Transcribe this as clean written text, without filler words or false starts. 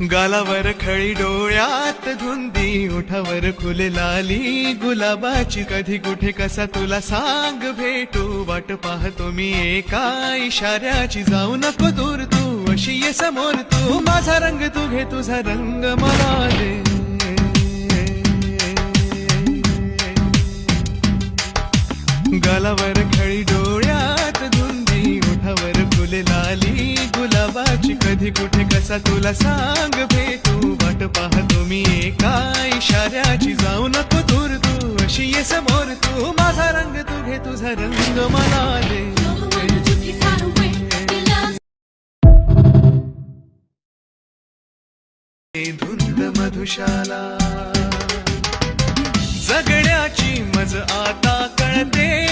गालावर खळी डोळ्यात धुंदी ओठावर खुले लाली गुलाबाची कधी कुठे कसा तुला सांग भेटू वाट पाहतो मी एका इशाऱ्याची जाऊ नको दूर तू अशी ये समोर तू माझा रंग तू घे तुझा रंग मला दे गालावर खळी डोळ्यात धुंदी ओठावर फुले लाली गुलाबाची कधी कुठे कसा तुला सांग भेटू वाट पाहतो मी एका इशाऱ्याची जाऊ नको दूर तू अशी ये समोर तू माझा रंग तू घे तुझा रंग मला दे धुंद मधुशाला जगण्याची मज आता कळते